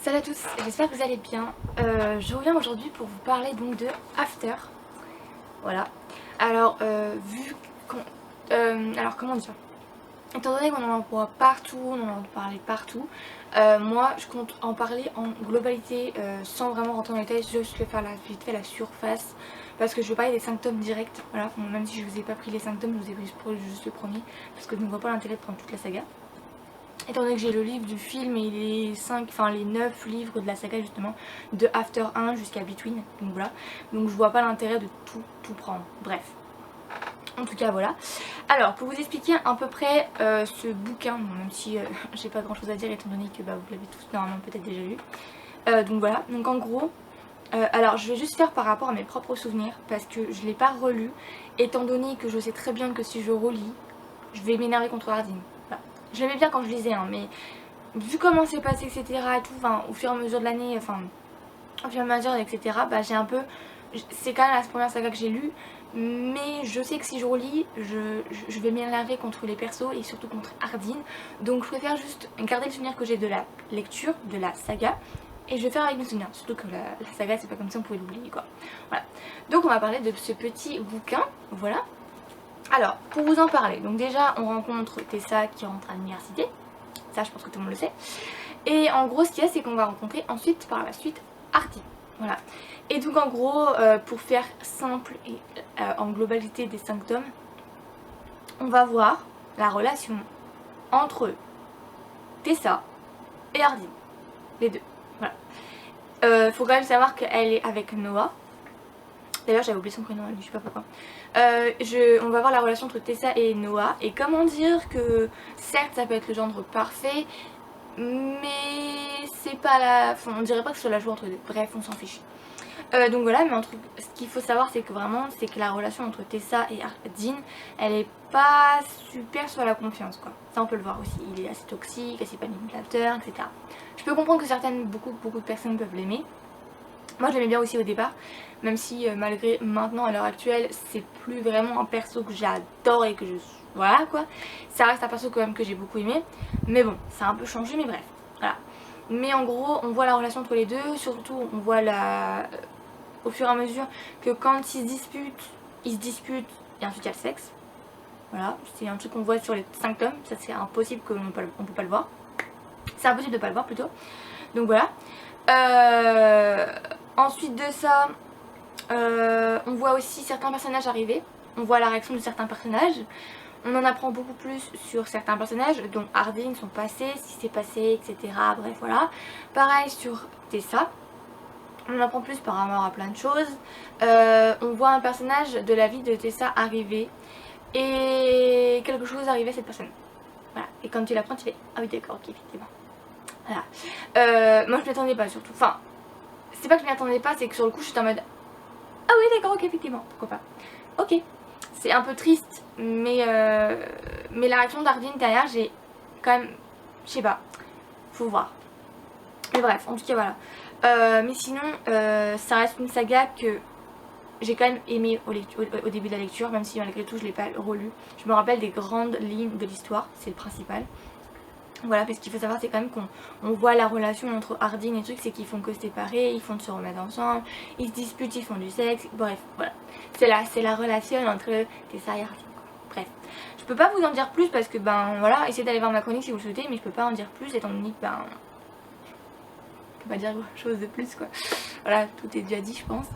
Salut à tous, j'espère que vous allez bien. Je reviens aujourd'hui pour vous parler donc de After. Voilà. Alors, alors comment dire, étant donné qu'on en voit partout, on en entend parler partout, moi je compte en parler en globalité sans vraiment rentrer dans les détails, juste faire vite fait la surface. Parce que je veux parler des symptômes directs, voilà, bon, même si je vous ai pas pris les symptômes, je vous ai pris juste le premier, parce que je ne vois pas l'intérêt de prendre toute la saga. Étant donné que j'ai le livre du film et les 9 livres de la saga justement, de After 1 jusqu'à Between, donc voilà. Donc je vois pas l'intérêt de tout prendre, bref. En tout cas voilà. Alors pour vous expliquer à peu près ce bouquin, bon, même si j'ai pas grand chose à dire étant donné que vous l'avez tous normalement peut-être déjà lu. Donc voilà, donc en gros, alors je vais juste faire par rapport à mes propres souvenirs parce que je l'ai pas relu, étant donné que je sais très bien que si je relis, je vais m'énerver contre Hardin. Voilà. Je l'aimais bien quand je lisais, hein, mais vu comment c'est passé, etc. et tout, au fur et à mesure de l'année, au fur et à mesure, etc. J'ai un peu. C'est quand même la première saga que j'ai lue, mais je sais que si je relis, je vais m'énerver contre les persos et surtout contre Hardin. Donc je préfère juste garder le souvenir que j'ai de la lecture, de la saga, et je vais faire avec mes souvenirs. Surtout que la saga, c'est pas comme ça, on pouvait l'oublier quoi. Voilà. Donc on va parler de ce petit bouquin, voilà. Alors, pour vous en parler, donc déjà on rencontre Tessa qui rentre à l'université, ça je pense que tout le monde le sait. Et en gros ce qu'il y a c'est qu'on va rencontrer ensuite par la suite Hardin, voilà. Et donc en gros, pour faire simple et en globalité des 5 tomes, on va voir la relation entre Tessa et Hardin, les deux, voilà. Faut quand même savoir qu'elle est avec Noah. D'ailleurs j'avais oublié son prénom, je sais pas pourquoi. On va voir la relation entre Tessa et Noah. Et comment dire que certes ça peut être le gendre parfait, mais c'est pas la... Enfin, on dirait pas que ce soit la joie entre deux. Bref, on s'en fiche. Donc voilà, mais ce qu'il faut savoir c'est que vraiment c'est que la relation entre Tessa et Hardin, elle est pas super sur la confiance quoi. Ça on peut le voir aussi, il est assez toxique, assez manipulateur, etc. Je peux comprendre que beaucoup de personnes peuvent l'aimer. Moi je l'aimais bien aussi au départ, même si malgré maintenant à l'heure actuelle c'est plus vraiment un perso que j'adore et que je... Voilà quoi. Ça reste un perso quand même que j'ai beaucoup aimé. Mais bon, ça a un peu changé mais bref. Voilà. Mais en gros on voit la relation entre les deux, surtout on voit au fur et à mesure que quand ils se disputent et ensuite il y a le sexe. Voilà, c'est un truc qu'on voit sur les 5 tomes, ça c'est impossible qu'on ne peut pas le voir. C'est impossible de pas le voir plutôt. Donc voilà. Ensuite de ça, on voit aussi certains personnages arriver. On voit la réaction de certains personnages. On en apprend beaucoup plus sur certains personnages, dont Hardin, son passé, ce qui s'est passé, etc. Bref, voilà. Pareil sur Tessa. On apprend plus par rapport à plein de choses. On voit un personnage de la vie de Tessa arriver. Et quelque chose arriver à cette personne. Voilà. Et quand tu l'apprends, tu fais ah oui d'accord, ok, effectivement. Voilà. Moi je m'y attendais pas surtout. Enfin, c'est pas que je m'y attendais pas, c'est que sur le coup je suis en mode ah oui d'accord, ok, effectivement, pourquoi pas. Ok. C'est un peu triste, mais la réaction d'Hardin derrière, j'ai quand même, je sais pas, faut voir. Mais bref, en tout cas voilà. Mais sinon, ça reste une saga que j'ai quand même aimé au début de la lecture, même si malgré tout je l'ai pas relu. Je me rappelle des grandes lignes de l'histoire, c'est le principal. Voilà, parce qu'il faut savoir c'est quand même qu'on voit la relation entre Hardin et trucs, c'est qu'ils font que se séparer, ils font de se remettre ensemble, ils se disputent, ils font du sexe, bref, voilà. C'est la relation entre Tessa et Hardin. Bref, je peux pas vous en dire plus parce que voilà, essayez d'aller voir ma chronique si vous le souhaitez, mais je peux pas en dire plus étant donné que je peux pas dire grand chose de plus quoi. Voilà, tout est déjà dit je pense.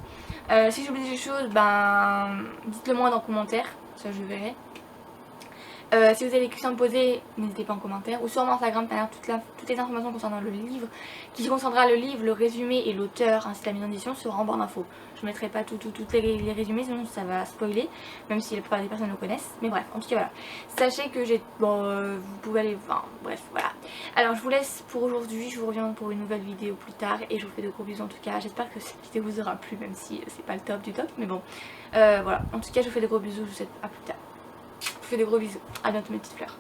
Si j'oublie des choses, dites-le moi dans les commentaires, ça je verrai. Si vous avez des questions à me poser, n'hésitez pas en commentaire ou sur mon Instagram, t'as toutes les informations concernant le livre, qui concernera le livre, le résumé et l'auteur ainsi que la mise en édition sera en barre d'infos. Je mettrai pas tous les résumés sinon ça va spoiler, même si la plupart des personnes le connaissent. Mais bref, en tout cas voilà. Sachez que vous pouvez aller... Enfin bref, voilà. Alors je vous laisse pour aujourd'hui, je vous reviens pour une nouvelle vidéo plus tard et je vous fais de gros bisous en tout cas. J'espère que cette vidéo vous aura plu même si c'est pas le top du top, mais bon. Voilà, en tout cas je vous fais de gros bisous, je vous souhaite à plus tard. Je vous fais des gros bisous. À bientôt mes petites fleurs.